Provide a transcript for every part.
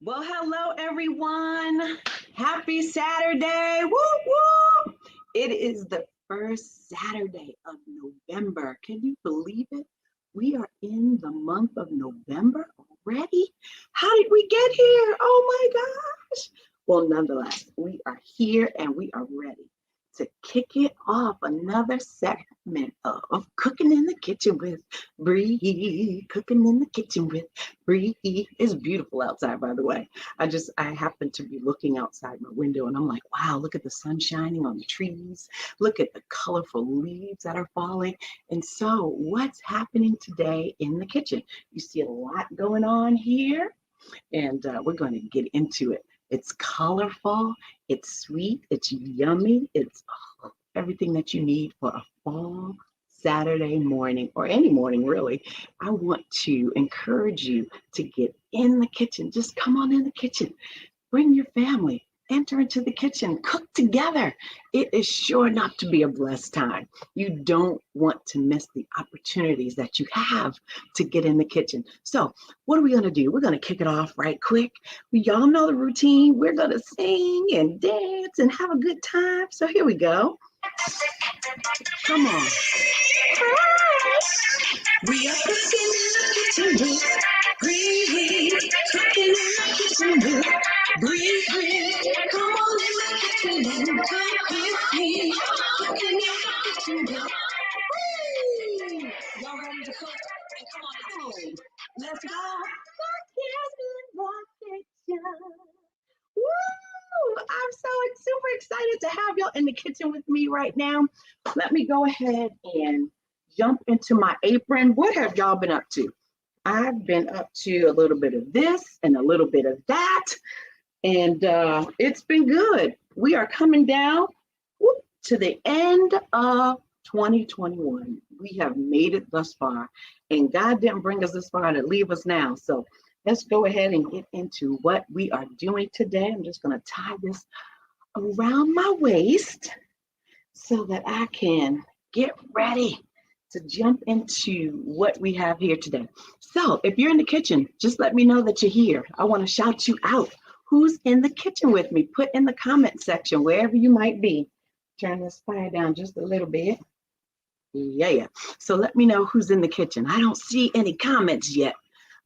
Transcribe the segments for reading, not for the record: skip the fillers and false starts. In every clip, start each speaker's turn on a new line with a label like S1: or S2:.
S1: Well, hello everyone. Happy Saturday. Woo woo. It is the first Saturday of November. Can you believe it? We are in the month of November already. How did we get here? Oh my gosh. Well, nonetheless, we are here and we are ready to kick it off another segment of Cooking in the Kitchen with Bree. Cooking in the Kitchen with Bree. It's beautiful outside, by the way. I happen to be looking outside my window and I'm like, wow, look at the sun shining on the trees. Look at the colorful leaves that are falling. And so, what's happening today in the kitchen? You see a lot going on here, and we're going to get into it. It's colorful, it's sweet, it's yummy, it's everything that you need for a fall Saturday morning or any morning, really. I want to encourage you to get in the kitchen. Just come on in the kitchen, bring your family. Enter into the kitchen, cook together. It is sure not to be a blessed time. You don't want to miss the opportunities that you have to get in the kitchen. So, what are we going to do? We're going to kick it off right quick. Y'all know the routine. We're going to sing and dance and have a good time. So, here we go. Come on. We are cooking in the kitchen with Bree. Cooking in the kitchen with Bree. Come on in the kitchen and cook with me. Cooking in the kitchen with Bree. Y'all ready to cook? And come on in. Let's go. Cooking in the kitchen. Woo! I'm so super excited to have y'all in the kitchen with me right now. Let me go ahead and jump into my apron. What have y'all been up to? I've been up to a little bit of this and a little bit of that, and it's been good. We are coming down to the end of 2021. We have made it thus far, and God didn't bring us this far to leave us now. So let's go ahead and get into what we are doing today. I'm just going to tie this around my waist so that I can get ready to jump into what we have here today. So if you're in the kitchen, just let me know that you're here. I want to shout you out. Who's in the kitchen with me? Put in the comment section, wherever you might be. Turn this fire down just a little bit. Yeah. So let me know who's in the kitchen. I don't see any comments yet.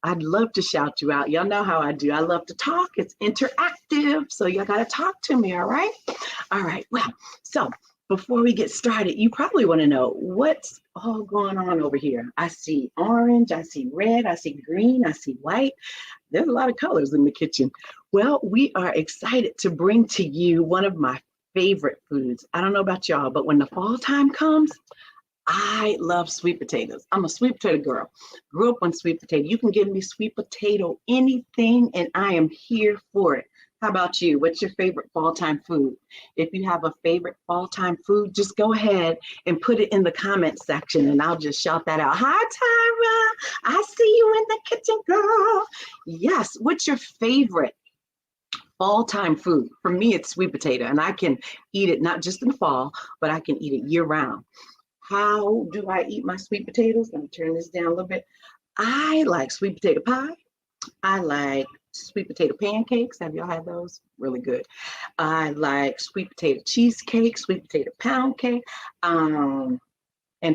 S1: I'd love to shout you out. Y'all know how I do. I love to talk. It's interactive. So y'all got to talk to me, all right? All right. Well, so before we get started, you probably want to know what's all going on over here. I see orange, I see red, I see green, I see white. There's a lot of colors in the kitchen. Well, we are excited to bring to you one of my favorite foods. I don't know about y'all, but when the fall time comes, I love sweet potatoes. I'm a sweet potato girl. Grew up on sweet potato. You can give me sweet potato anything, and I am here for it. How about you? What's your favorite fall time food? If you have a favorite fall time food, just go ahead and put it in the comment section and I'll just shout that out. Hi, Tyra. I see you in the kitchen, girl. Yes. What's your favorite fall time food? For me, it's sweet potato, and I can eat it not just in the fall, but I can eat it year round. How do I eat my sweet potatoes? Let me turn this down a little bit. I like sweet potato pie. I like sweet potato pancakes. Have y'all had those? Really good. I like sweet potato cheesecake, sweet potato pound cake. And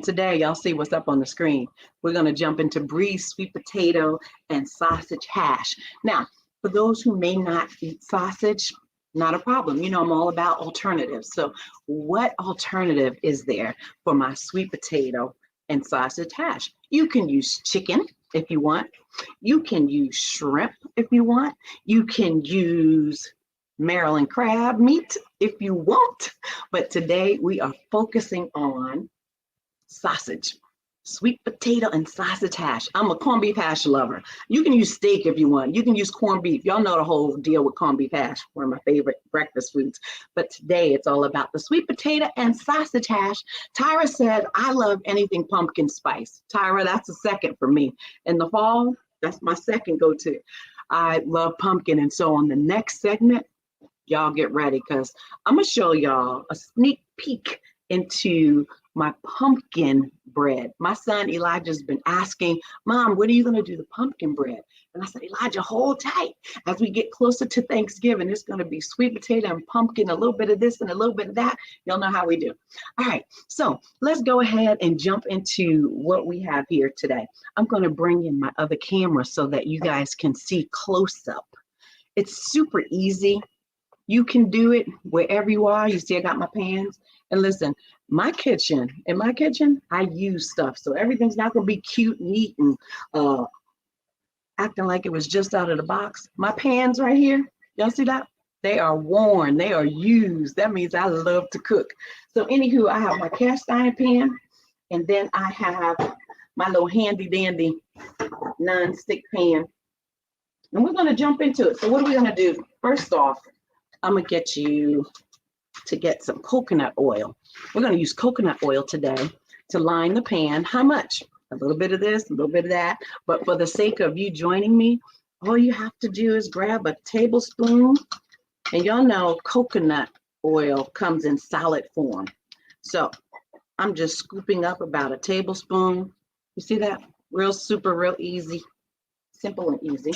S1: today, y'all see what's up on the screen. We're going to jump into Bree's sweet potato and sausage hash. Now, for those who may not eat sausage, not a problem. You know, I'm all about alternatives. So what alternative is there for my sweet potato and sausage hash? You can use chicken if you want. You can use shrimp if you want. You can use Maryland crab meat if you want. But today we are focusing on sausage, sweet potato and sausage hash. I'm a corned beef hash lover. You can use steak if you want. You can use corned beef. Y'all know the whole deal with corned beef hash, one of my favorite breakfast foods. But today it's all about the sweet potato and sausage hash. Tyra said, I love anything pumpkin spice. Tyra, that's a second for me. In the fall, that's my second go-to. I love pumpkin. And so on the next segment, y'all get ready because I'm going to show y'all a sneak peek into my pumpkin bread. My son Elijah's been asking, Mom, when are you going to do the pumpkin bread? And I said, Elijah, hold tight. As we get closer to Thanksgiving, it's going to be sweet potato and pumpkin, a little bit of this and a little bit of that. You'll know how we do. All right, so let's go ahead and jump into what we have here today. I'm going to bring in my other camera so that you guys can see close up. It's super easy. You can do it wherever you are. You see, I got my pans. And listen, in my kitchen, I use stuff. So everything's not going to be cute, neat, and acting like it was just out of the box. My pans right here, y'all see that? They are worn, they are used. That means I love to cook. So anywho, I have my cast iron pan, and then I have my little handy dandy non-stick pan. And we're gonna jump into it. So what are we gonna do? First off, I'm gonna get you to get some coconut oil. We're gonna use coconut oil today to line the pan. How much? A little bit of this, a little bit of that. But for the sake of you joining me, all you have to do is grab a tablespoon. And y'all know coconut oil comes in solid form. So I'm just scooping up about a tablespoon. You see that? Real super, real easy, simple and easy.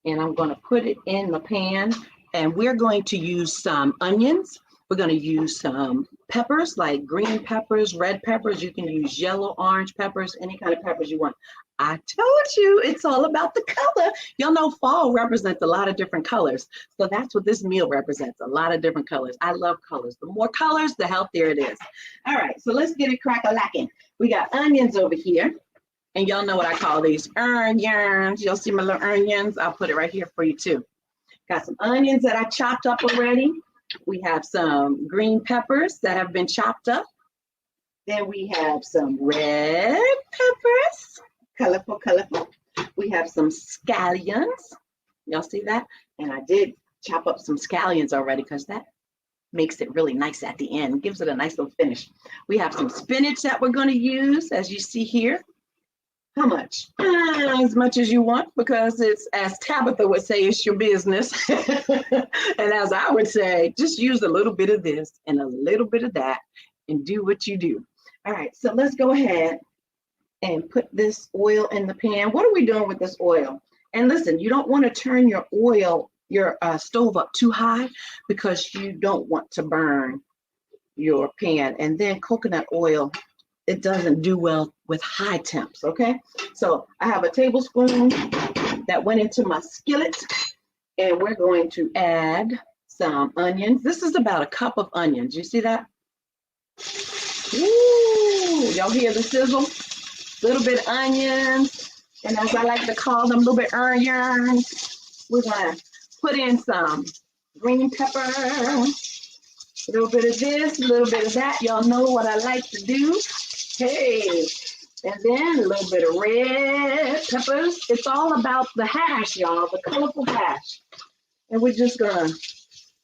S1: And I'm gonna put it in the pan, and we're going to use some onions. We're going to use some peppers, like green peppers, red peppers. You can use yellow, orange peppers, any kind of peppers you want. I told you it's all about the color. Y'all know fall represents a lot of different colors. So that's what this meal represents, a lot of different colors. I love colors. The more colors, the healthier it is. All right, so let's get it crack-a-lacking. We got onions over here. And y'all know what I call these onions. Y'all see my little onions? I'll put it right here for you too. Got some onions that I chopped up already. We have some green peppers that have been chopped up. Then we have some red peppers, colorful, colorful. We have some scallions. Y'all see that? And I did chop up some scallions already because that makes it really nice at the end, gives it a nice little finish. We have some spinach that we're going to use, as you see here. How much? As much as you want, because it's, as Tabitha would say, it's your business. And as I would say, just use a little bit of this and a little bit of that and do what you do. All right, so let's go ahead and put this oil in the pan. What are we doing with this oil? And listen, you don't want to turn your stove up too high because you don't want to burn your pan. And then coconut oil, it doesn't do well with high temps, okay? So I have a tablespoon that went into my skillet, and we're going to add some onions. This is about a cup of onions. You see that? Ooh, y'all hear the sizzle? Little bit of onions, and as I like to call them, little bit onions. We're gonna put in some green pepper, a little bit of this, a little bit of that. Y'all know what I like to do. Hey, and then a little bit of red peppers. It's all about the hash, y'all, the colorful hash. And we're just gonna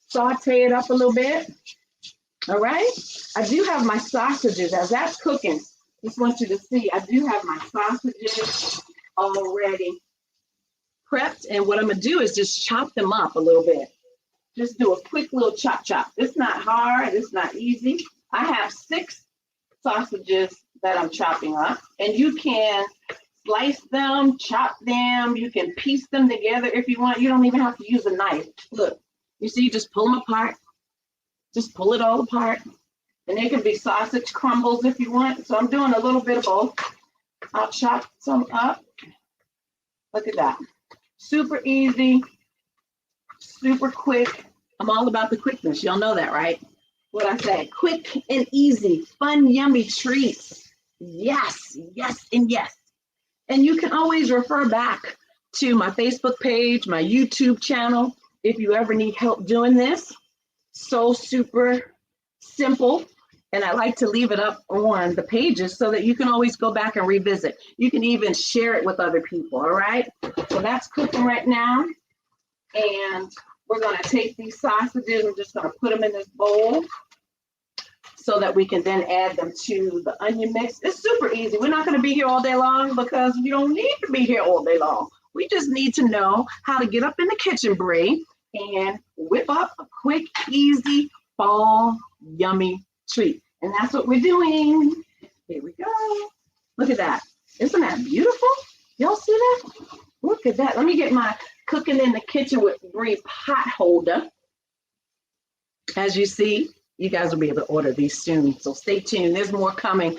S1: saute it up a little bit. All right, I do have my sausages. As that's cooking, just want you to see, I do have my sausages already prepped. And what I'm gonna do is just chop them up a little bit. Just do a quick little chop chop. It's not hard, it's not easy. I have 6 sausages that I'm chopping up, and you can slice them, chop them, you can piece them together if you want. You don't even have to use a knife. Look, you see, you just pull them apart, just pull it all apart, and they can be sausage crumbles if you want. So I'm doing a little bit of both. I'll chop some up. Look at that. Super easy, super quick. I'm all about the quickness. Y'all know that, right? What I say, quick and easy, fun, yummy treats. Yes, yes, and yes. And you can always refer back to my Facebook page, my YouTube channel, if you ever need help doing this. So super simple. And I like to leave it up on the pages so that you can always go back and revisit. You can even share it with other people, all right? So that's cooking right now. And we're gonna take these sausages, we're just gonna put them in this bowl so that we can then add them to the onion mix. It's super easy. We're not gonna be here all day long because we don't need to be here all day long. We just need to know how to get up in the kitchen, Bree, and whip up a quick, easy, fall, yummy treat. And that's what we're doing. Here we go. Look at that. Isn't that beautiful? Y'all see that? Look at that. Let me get my cooking in the kitchen with Bree pot holder. As you see, you guys will be able to order these soon. So stay tuned. There's more coming.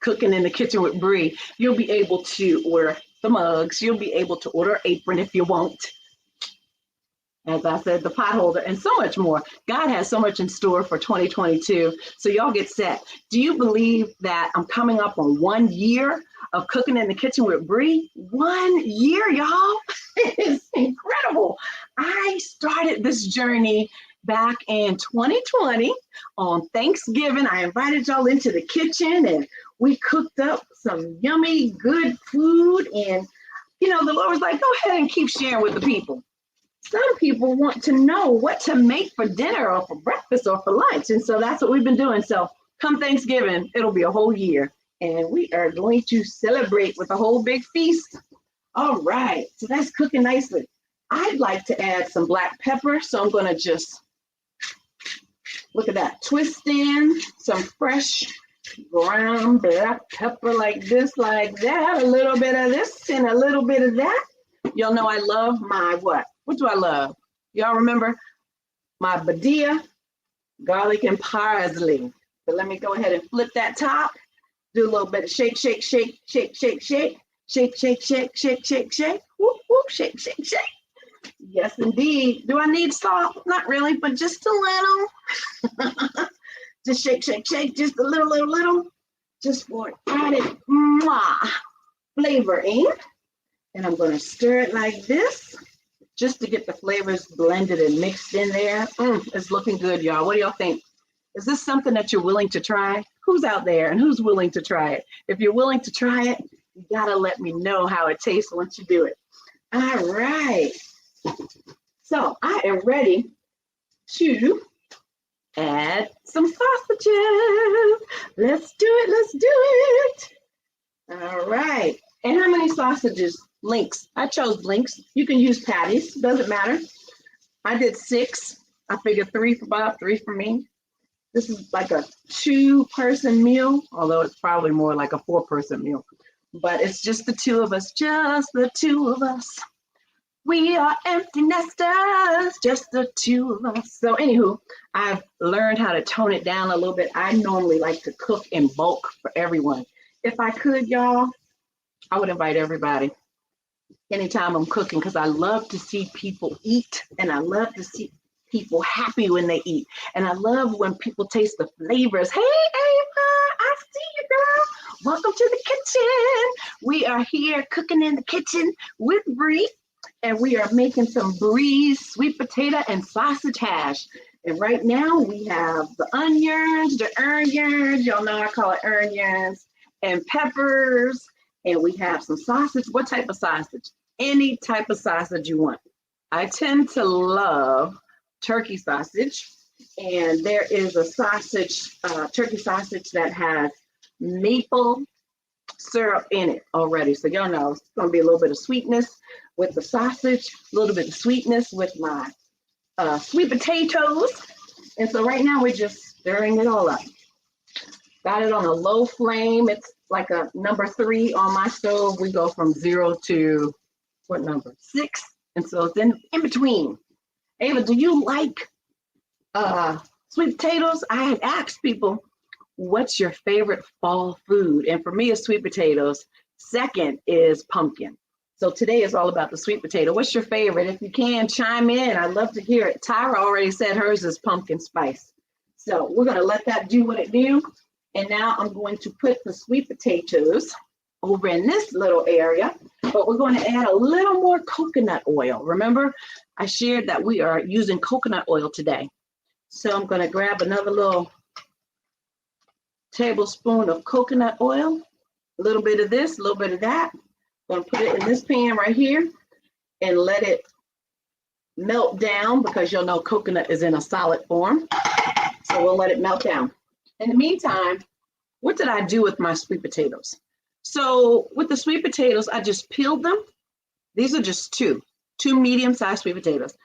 S1: Cooking in the kitchen with Bree. You'll be able to order the mugs. You'll be able to order an apron if you want. As I said, the pot holder, and so much more. God has so much in store for 2022. So y'all get set. Do you believe that I'm coming up on 1 year of cooking in the kitchen with Bree? 1 year, y'all. It's incredible. I started this journey back in 2020 on Thanksgiving. I invited y'all into the kitchen and we cooked up some yummy, good food. And, you know, the Lord was like, go ahead and keep sharing with the people. Some people want to know what to make for dinner or for breakfast or for lunch. And so that's what we've been doing. So come Thanksgiving, it'll be a whole year. And we are going to celebrate with a whole big feast. All right, so that's cooking nicely. I'd like to add some black pepper. So I'm going to just, look at that, twist in some fresh ground black pepper like this, like that. A little bit of this and a little bit of that. Y'all know I love my what? What do I love? Y'all remember? My Badia, garlic and parsley. So let me go ahead and flip that top. Do a little bit of shake, shake, shake, shake, shake, shake, shake, shake, shake, shake, shake, shake, whoop, whoop, shake, shake, shake. Yes, indeed. Do I need salt? Not really, but just a little. Just shake, shake, shake, just a little, just for added flavoring. And I'm going to stir it like this, just to get the flavors blended and mixed in there. It's looking good, y'all. What do y'all think? Is this something that you're willing to try? Who's out there and who's willing to try it? If you're willing to try it, you gotta let me know how it tastes once you do it. All right. So I am ready to add some sausages. Let's do it. Let's do it. All right. And how many sausages? Links. I chose links. You can use patties. Doesn't matter. I did 6. I figured 3 for Bob, 3 for me. This is like a 2-person meal, although it's probably more like a 4-person meal. But it's just the 2 of us. Just the 2 of us. We are empty nesters. Just the 2 of us. So anywho, I've learned how to tone it down a little bit. I normally like to cook in bulk for everyone. If I could, y'all, I would invite everybody anytime I'm cooking, because I love to see people eat, and I love to see people happy when they eat, and I love when people taste the flavors. Hey, Ava, I see you, girl. Welcome to the kitchen. We are here cooking in the kitchen with Bree, and we are making some Bree's sweet potato and sausage hash. And right now we have the onions, y'all know I call it onions, and peppers. And we have some sausage. What type of sausage? Any type of sausage you want. I tend to love turkey sausage. And there is a sausage, turkey sausage that has maple syrup in it already. So y'all know it's going to be a little bit of sweetness with the sausage, a little bit of sweetness with my sweet potatoes. And so right now we're just stirring it all up. Got it on a low flame. It's like a number 3 on my stove. We go from 0 to what number? 6. And so it's in between. Ava, do you like sweet potatoes? I had asked people, what's your favorite fall food? And for me, it's sweet potatoes. Second is pumpkin. So today is all about the sweet potato. What's your favorite? If you can, chime in. I'd love to hear it. Tyra already said hers is pumpkin spice. So we're going to let that do what it do. And now I'm going to put the sweet potatoes over in this little area, but we're going to add a little more coconut oil. Remember, I shared that we are using coconut oil today. So I'm going to grab another little tablespoon of coconut oil, a little bit of this, a little bit of that. I'm going to put it in this pan right here and let it melt down, because you'll know coconut is in a solid form. So we'll let it melt down. In the meantime, what did I do with my sweet potatoes? So with the sweet potatoes, I just peeled them. These are just two medium-sized sweet potatoes.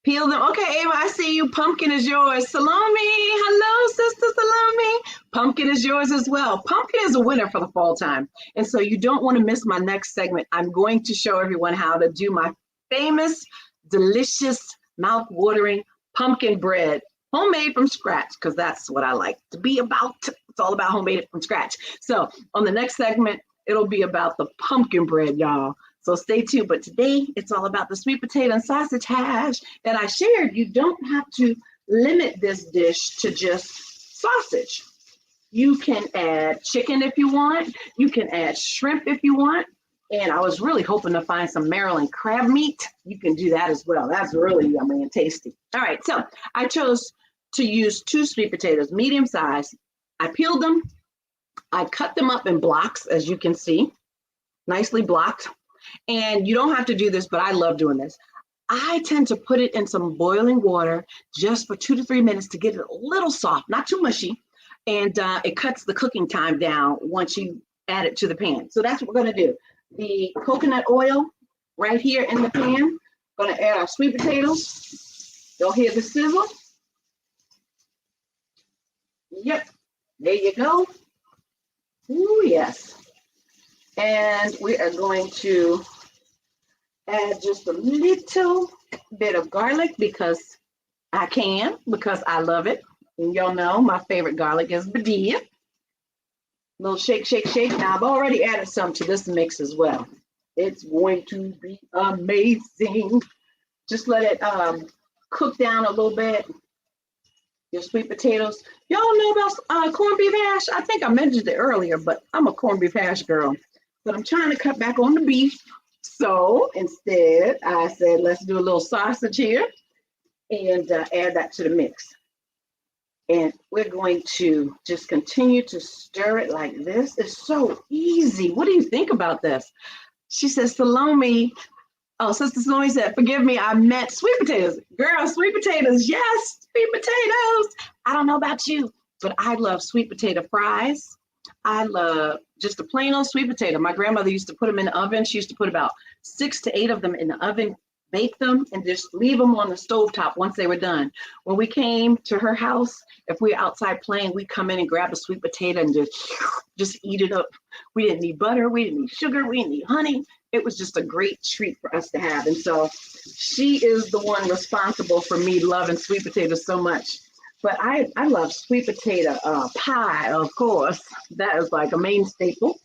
S1: Peel them. Okay, Ava, I see you. Pumpkin is yours. Salome, hello, Sister Salome. Pumpkin is yours as well. Pumpkin is a winner for the fall time. And so you don't want to miss my next segment. I'm going to show everyone how to do my famous, delicious, mouth-watering pumpkin bread, homemade from scratch, because that's what I like to be about. It's all about homemade from scratch. So on the next segment, it'll be about the pumpkin bread, y'all. So stay tuned. But today, it's all about the sweet potato and sausage hash that I shared. You don't have to limit this dish to just sausage. You can add chicken if you want. You can add shrimp if you want. And I was really hoping to find some Maryland crab meat. You can do that as well. That's really yummy and tasty. All right, so I chose to use 2 sweet potatoes, medium size. I peeled them. I cut them up in blocks, as you can see, nicely blocked. And you don't have to do this, but I love doing this. I tend to put it in some boiling water just for 2 to 3 minutes to get it a little soft, not too mushy. And it cuts the cooking time down once you add it to the pan. So that's what we're going to do. The coconut oil right here in the pan. Going to add our sweet potatoes. You'll hear the sizzle. Yep, there you go. Ooh, yes. And we are going to add just a little bit of garlic because I love it. And y'all know my favorite garlic is Badia. Little shake, shake, shake. Now I've already added some to this mix as well. It's going to be amazing. Just let it cook down a little bit. Your sweet potatoes. Y'all know about corned beef hash? I think I mentioned it earlier, but I'm a corned beef hash girl. But I'm trying to cut back on the beef. So instead, I said, let's do a little sausage here and add that to the mix. And we're going to just continue to stir it like this. It's so easy. What do you think about this? She says, Salome. Oh, Sister Salome said, forgive me, I meant sweet potatoes. Girl, sweet potatoes. Yes, sweet potatoes. I don't know about you, but I love sweet potato fries. I love just a plain old sweet potato. My grandmother used to put them in the oven. She used to put about 6 to 8 of them in the oven, bake them, and just leave them on the stovetop once they were done. When we came to her house, if we were outside playing, we'd come in and grab a sweet potato and just eat it up. We didn't need butter. We didn't need sugar. We didn't need honey. It was just a great treat for us to have. And so she is the one responsible for me loving sweet potatoes so much. But I love sweet potato pie, of course. That is like a main staple.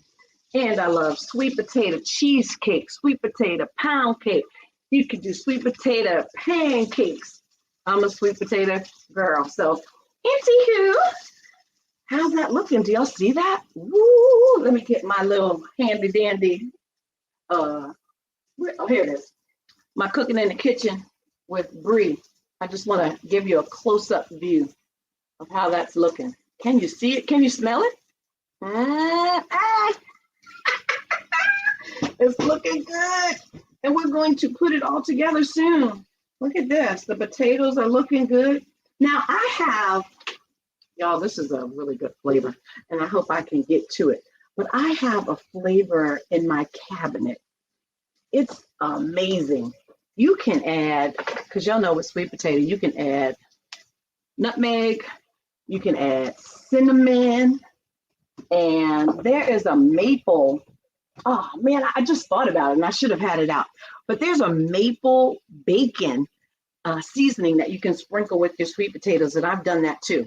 S1: And I love sweet potato cheesecake, sweet potato pound cake. You could do sweet potato pancakes. I'm a sweet potato girl. So, anywho, how's that looking? Do y'all see that? Woo! Let me get my little handy dandy. Oh, here it is. My cooking in the kitchen with Bree. I just want to give you a close-up view of how that's looking. Can you see it? Can you smell it? It's looking good. And we're going to put it all together soon. Look at this. The potatoes are looking good. Now I have, y'all, this is a really good flavor, and I hope I can get to it. But I have a flavor in my cabinet. It's amazing. You can add, because y'all know with sweet potato, you can add nutmeg, you can add cinnamon, and there is a maple. Oh man, I just thought about it and I should have had it out. But there's a maple bacon seasoning that you can sprinkle with your sweet potatoes, and I've done that too.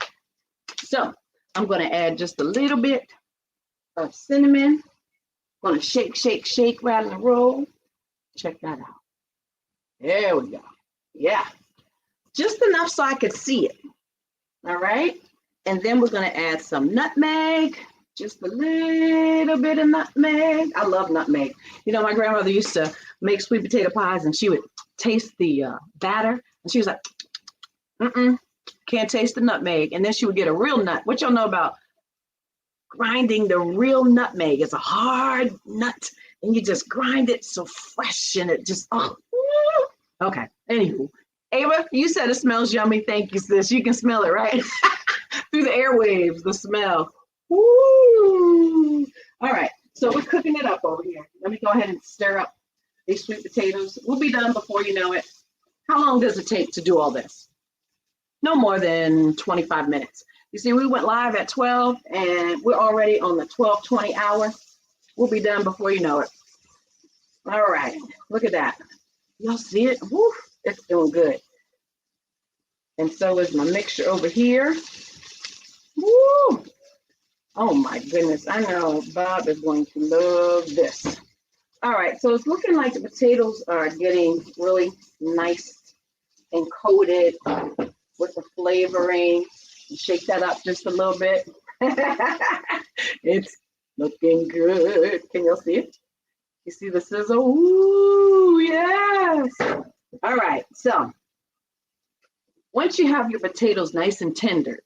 S1: So I'm going to add just a little bit of cinnamon. I'm going to shake, shake, shake, rattle and roll. Check that out. There we go. Yeah. Just enough so I could see it. All right. And then we're going to add some nutmeg. Just a little bit of nutmeg. I love nutmeg. You know, my grandmother used to make sweet potato pies and she would taste the batter. And she was like, can't taste the nutmeg. And then she would get a real nut. What y'all know about grinding the real nutmeg? It's a hard nut. And you just grind it so fresh and it just, oh. Okay. Anywho, Ava, you said it smells yummy. Thank you, sis. You can smell it, right? Through the airwaves, the smell. Woo! All right. So we're cooking it up over here. Let me go ahead and stir up these sweet potatoes. We'll be done before you know it. How long does it take to do all this? No more than 25 minutes. You see, we went live at 12 and we're already on the 12:20 hour. We'll be done before you know it. All right, look at that. Y'all see it? Woo, it's doing good. And so is my mixture over here. Woo! Oh my goodness, I know Bob is going to love this. All right, so it's looking like the potatoes are getting really nice and coated with the flavoring. Shake that up just a little bit. It's looking good. Can y'all see it? You see the sizzle? Ooh, yes. All right, so once you have your potatoes nice and tender,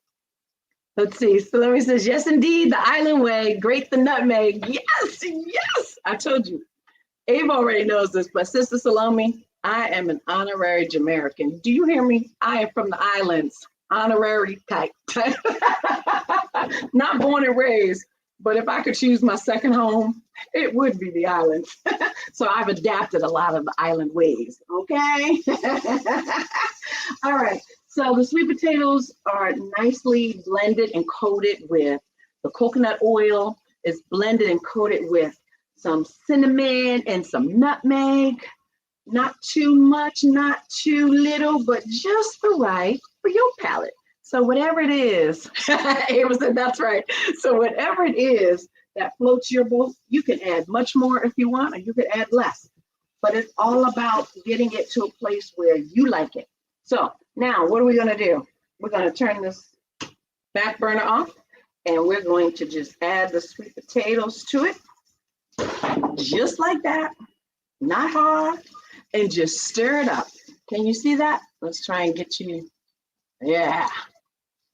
S1: let's see. Salome says, yes, indeed, the island way. Grate the nutmeg. Yes, yes. I told you. Abe already knows this, but Sister Salome, I am an honorary Jamaican. Do you hear me? I am from the islands. Honorary type. Not born and raised, but if I could choose my second home, it would be the islands. So I've adapted a lot of the island ways, okay? All right, so the sweet potatoes are nicely blended and coated with the coconut oil. It's blended and coated with some cinnamon and some nutmeg. Not too much, not too little, but just the right for your palate. So whatever it is, Ava said that's right. So whatever it is that floats your boat, you can add much more if you want, or you could add less. But it's all about getting it to a place where you like it. So now what are we gonna do? We're gonna turn this back burner off and we're going to just add the sweet potatoes to it. Just like that, not hard, and just stir it up. Can you see that? Let's try and get you, yeah.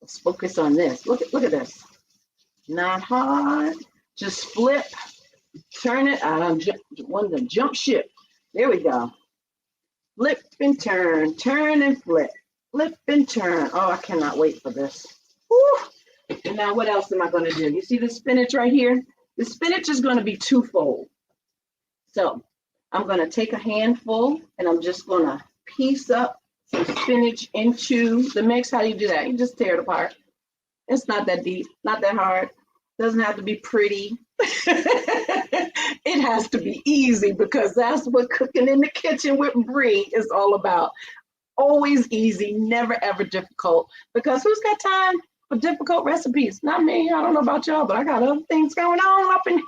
S1: Let's focus on this. Look at this. Not hard. Just flip, turn it. I want to jump ship. There we go. Flip and turn, turn and flip. Flip and turn. Oh, I cannot wait for this. Woo. And now what else am I going to do? You see the spinach right here? The spinach is going to be twofold. So I'm going to take a handful and I'm just going to piece up some spinach into the mix. How do you do that? You just tear it apart. It's not that deep, not that hard. Doesn't have to be pretty. It has to be easy because that's what cooking in the kitchen with Bree is all about. Always easy, never ever difficult. Because who's got time for difficult recipes? Not me. I don't know about y'all, but I got other things going on up in here.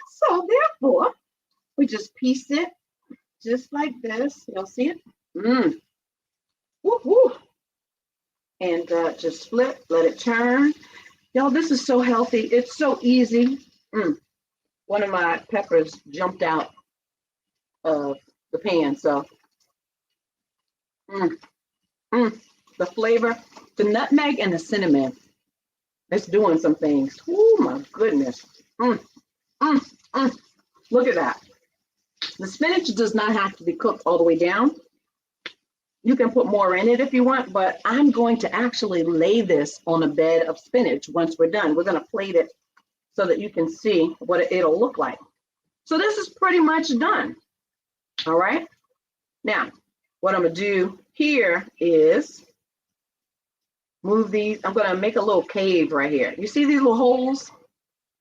S1: So therefore, we just piece it just like this. You'll see it. Woo, woo. And just flip, let it turn. Y'all, this is so healthy. It's so easy. One of my peppers jumped out of the pan. So the flavor, the nutmeg and the cinnamon, it's doing some things. Oh my goodness. Look at that. The spinach does not have to be cooked all the way down. You can put more in it if you want, but I'm going to actually lay this on a bed of spinach once we're done. We're going to plate it so that you can see what it'll look like. So this is pretty much done. All right. Now, what I'm going to do here is move these. I'm going to make a little cave right here. You see these little holes?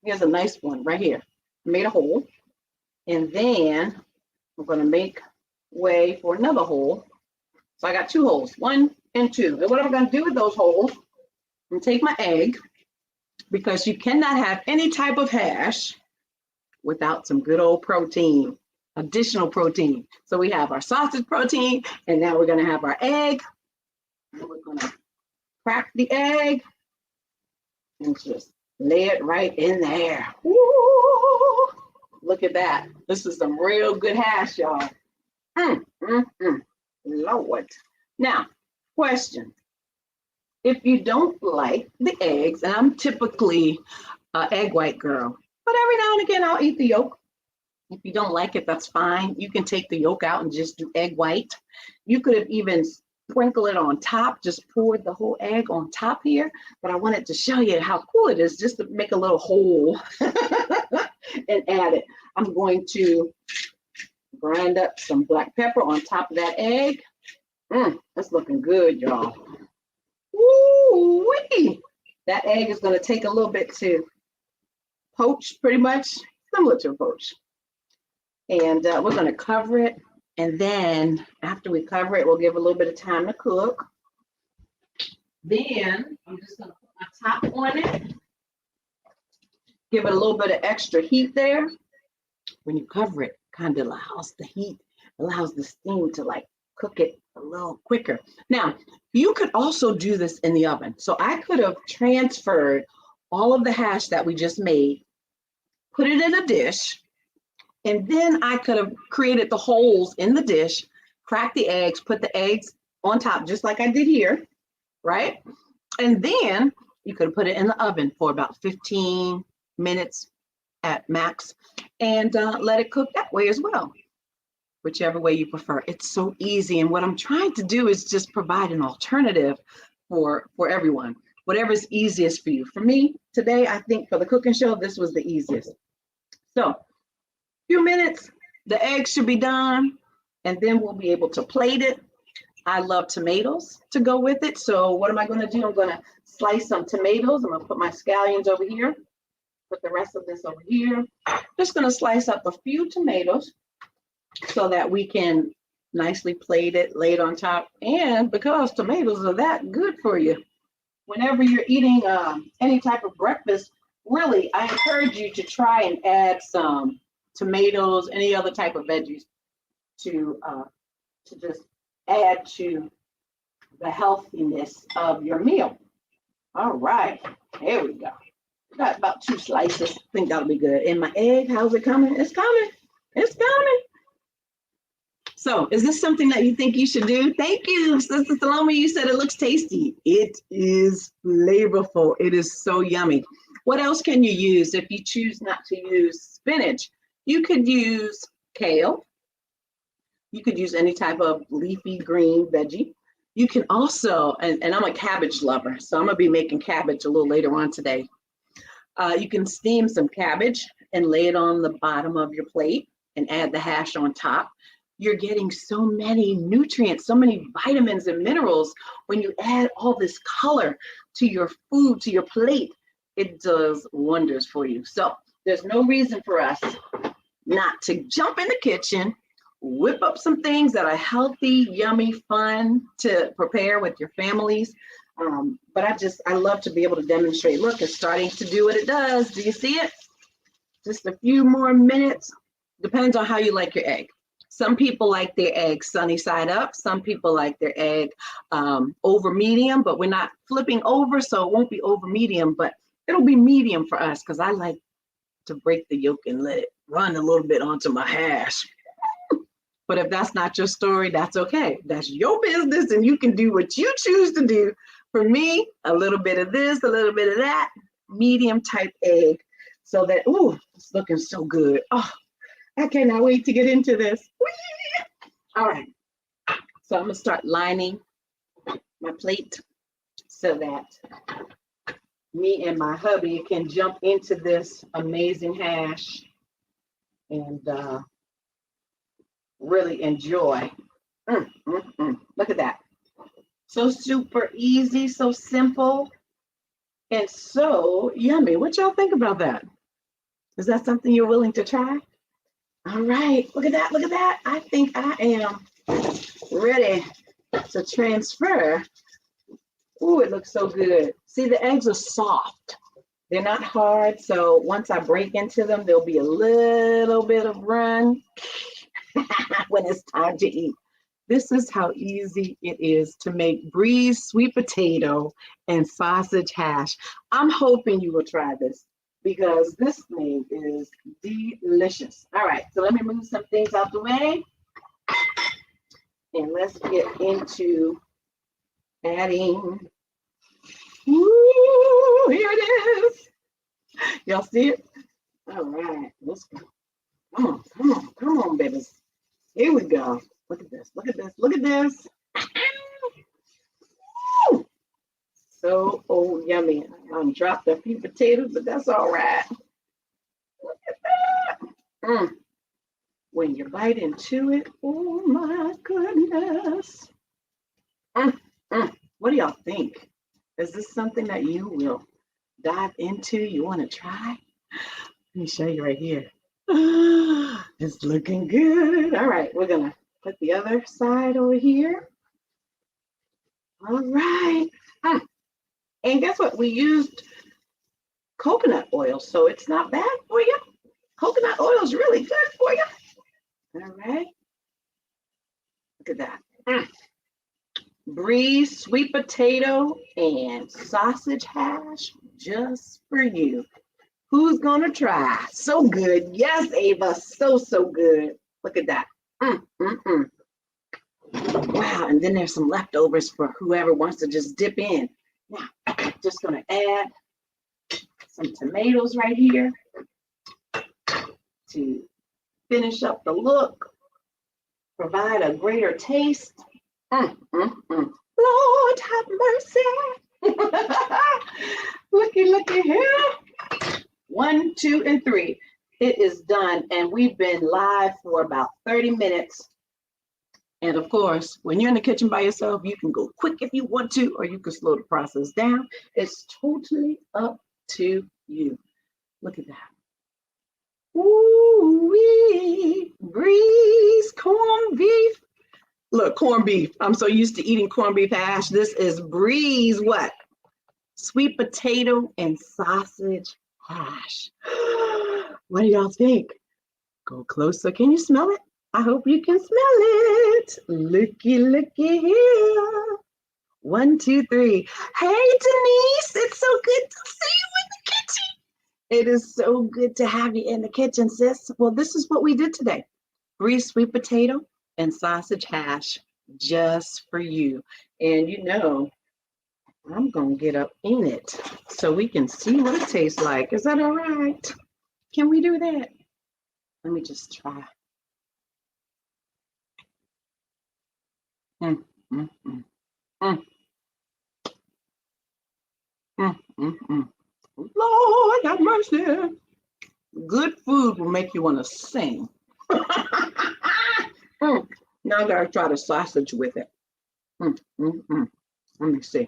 S1: Here's a nice one right here. I made a hole. And then I'm going to make way for another hole. So I got two holes, 1 and 2. And what I'm going to do with those holes, I'm going to take my egg, because you cannot have any type of hash without some good old protein, additional protein. So we have our sausage protein, and now we're going to have our egg. And we're going to crack the egg and just lay it right in there. Woo! Look at that. This is some real good hash, y'all. Lord. Now, question. If you don't like the eggs, and I'm typically an egg white girl, but every now and again I'll eat the yolk. If you don't like it, that's fine. You can take the yolk out and just do egg white. You could have even sprinkled it on top, just poured the whole egg on top here. But I wanted to show you how cool it is just to make a little hole and add it. I'm going to grind up some black pepper on top of that egg. That's looking good, y'all. Woo-wee. That egg is going to take a little bit to poach, pretty much similar to a poach. And we're going to cover it. And then after we cover it, we'll give a little bit of time to cook. Then I'm just going to put my top on it. Give it a little bit of extra heat there. When you cover it, kind of allows the heat, allows the steam to like cook it a little quicker. Now, you could also do this in the oven. So I could have transferred all of the hash that we just made, put it in a dish, and then I could have created the holes in the dish, cracked the eggs, put the eggs on top, just like I did here, right? And then you could have put it in the oven for about 15 minutes at max and let it cook that way as well, whichever way you prefer. It's so easy. And what I'm trying to do is just provide an alternative for everyone, whatever's easiest for you. For me today, I think for the cooking show, this was the easiest. So few minutes, the eggs should be done, and then we'll be able to plate it. I love tomatoes to go with it. So what am I going to do? I'm going to slice some tomatoes. I'm going to put my scallions over here, put the rest of this over here. Just going to slice up a few tomatoes so that we can nicely plate it, lay it on top. And because tomatoes are that good for you, whenever you're eating any type of breakfast, really, I encourage you to try and add some tomatoes, any other type of veggies to just add to the healthiness of your meal. All right, here we go. Got about 2 slices. I think that'll be good. And my egg, how's it coming? It's coming. It's coming. So is this something that you think you should do? Thank you, Sister Salome. You said it looks tasty. It is flavorful. It is so yummy. What else can you use if you choose not to use spinach? You could use kale. You could use any type of leafy green veggie. You can also, and I'm a cabbage lover, so I'm going to be making cabbage a little later on today. You can steam some cabbage and lay it on the bottom of your plate and add the hash on top. You're getting so many nutrients, so many vitamins and minerals when you add all this color to your food, to your plate. It does wonders for you. So there's no reason for us not to jump in the kitchen, whip up some things that are healthy, yummy, fun to prepare with your families. But I love to be able to demonstrate. Look, it's starting to do what it does. Do you see it? Just a few more minutes. Depends on how you like your egg. Some people like their egg sunny side up. Some people like their egg over medium, but we're not flipping over, so it won't be over medium, but it'll be medium for us because I like to break the yolk and let it run a little bit onto my hash. But if that's not your story, that's okay. That's your business, and you can do what you choose to do. For me, a little bit of this, a little bit of that, medium type egg, so that, ooh, it's looking so good. Oh, I cannot wait to get into this. Whee! All right, so I'm gonna start lining my plate so that me and my hubby can jump into this amazing hash and really enjoy. Look at that. So super easy, so simple, and so yummy. What y'all think about that? Is that something you're willing to try? All right, look at that, look at that. I think I am ready to transfer. Ooh, it looks so good. See, the eggs are soft. They're not hard, so once I break into them, there'll be a little bit of run when it's time to eat. This is how easy it is to make Bree's sweet potato and sausage hash. I'm hoping you will try this because this thing is delicious. All right, so let me move some things out the way. And let's get into adding. Ooh, here it is. Y'all see it? All right, let's go. Come on, come on, come on, babies. Here we go. Look at this, look at this, look at this. So yummy. I dropped a few potatoes, but that's all right. Look at that. When you bite into it, oh my goodness. Mm, What do y'all think? Is this something that you will dive into? You want to try? Let me show you right here. It's looking good. All right, we're gonna put the other side over here. All right. And guess what? We used coconut oil, so it's not bad for you. Coconut oil is really good for you. All right. Look at that. Bree sweet potato and sausage hash just for you. Who's gonna try? So good. Yes, Ava. So good. Look at that. Mm, mm, mm. Wow. And then there's some leftovers for whoever wants to just dip in. Now, just gonna add some tomatoes right here to finish up the look, provide a greater taste. Lord have mercy. Looky here. 1, 2, and 3. It is done, and we've been live for about 30 minutes. And of course, when you're in the kitchen by yourself, you can go quick if you want to, or you can slow the process down. It's totally up to you. Look at that. Ooh-wee, Bree's corned beef. Look, corned beef. I'm so used to eating corned beef hash. This is Bree's what? Sweet potato and sausage hash. What do y'all think? Go closer. Can you smell it? I hope you can smell it. Looky here. 1, 2, 3. Hey, Denise. It's so good to see you in the kitchen. It is so good to have you in the kitchen, sis. Well, this is what we did today. Bree's sweet potato and sausage hash just for you. And you know, I'm going to get up in it so we can see what it tastes like. Is that all right? Can we do that? Let me just try. Mm, mm, mm, mm, Lord have mercy. Good food will make you want to sing. Now I gotta try the sausage with it. Let me see.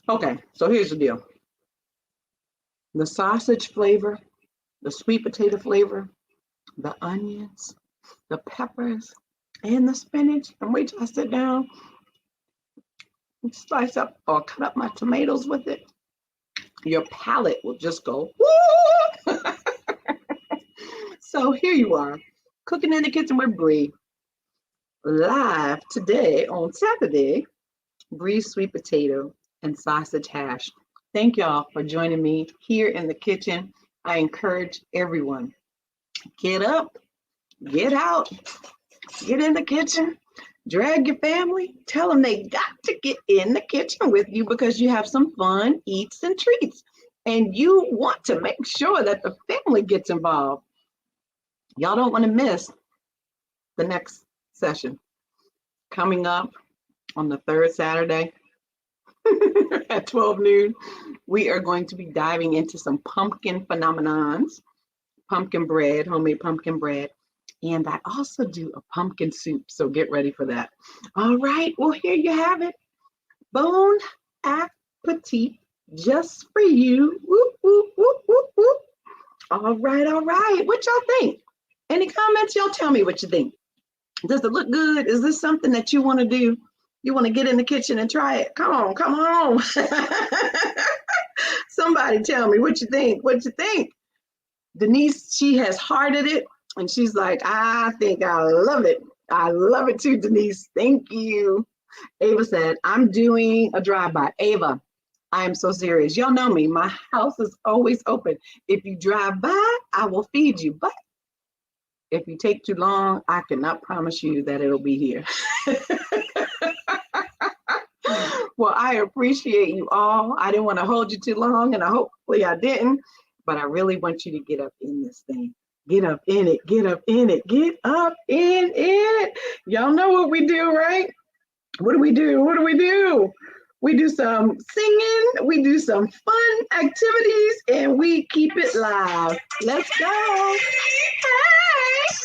S1: Okay, so here's the deal. The sausage flavor, the sweet potato flavor, the onions, the peppers, and the spinach. And wait till I sit down and slice up or cut up my tomatoes with it. Your palate will just go, woo! So here you are, cooking in the kitchen with Bree, live today on Saturday, Bree's sweet potato and sausage hash. Thank y'all for joining me here in the kitchen. I encourage everyone, get up, get out, get in the kitchen, drag your family, tell them they got to get in the kitchen with you because you have some fun eats and treats. And you want to make sure that the family gets involved. Y'all don't want to miss the next session coming up on the third Saturday at 12 noon. We are going to be diving into some pumpkin phenomenons, pumpkin bread, homemade pumpkin bread. And I also do a pumpkin soup, so get ready for that. All right, well, here you have it. Bon appetit, just for you. Whoop, whoop, whoop, whoop, whoop. All right. What y'all think? Any comments? Y'all tell me what you think. Does it look good? Is this something that you want to do? You want to get in the kitchen and try it? Come on. Somebody tell me what you think. Denise, she has hearted it, and she's like, I think I love it. I love it too, Denise. Thank you. Ava said, I'm doing a drive-by. Ava, I am so serious. Y'all know me. My house is always open. If you drive by, I will feed you. But if you take too long, I cannot promise you that it'll be here. Well, I appreciate you all. I didn't want to hold you too long, and hopefully I didn't. But I really want you to get up in this thing. Get up in it. Get up in it. Get up in it. Y'all know what we do, right? What do we do? We do some singing, we do some fun activities, and we keep it live. Let's go. Hey!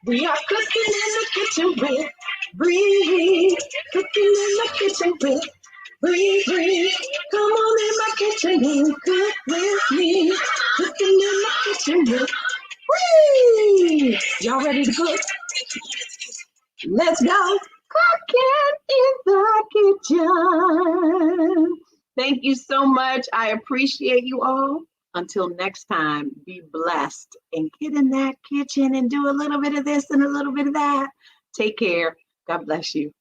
S1: We are cooking in the kitchen with Bree. Cooking in the kitchen with Bree. Come on in my kitchen and cook with me. Cooking in the kitchen with Bree. Y'all ready to cook? Let's go. Cooking in the kitchen. Thank you so much. I appreciate you all. Until next time, be blessed and get in that kitchen and do a little bit of this and a little bit of that. Take care. God bless you.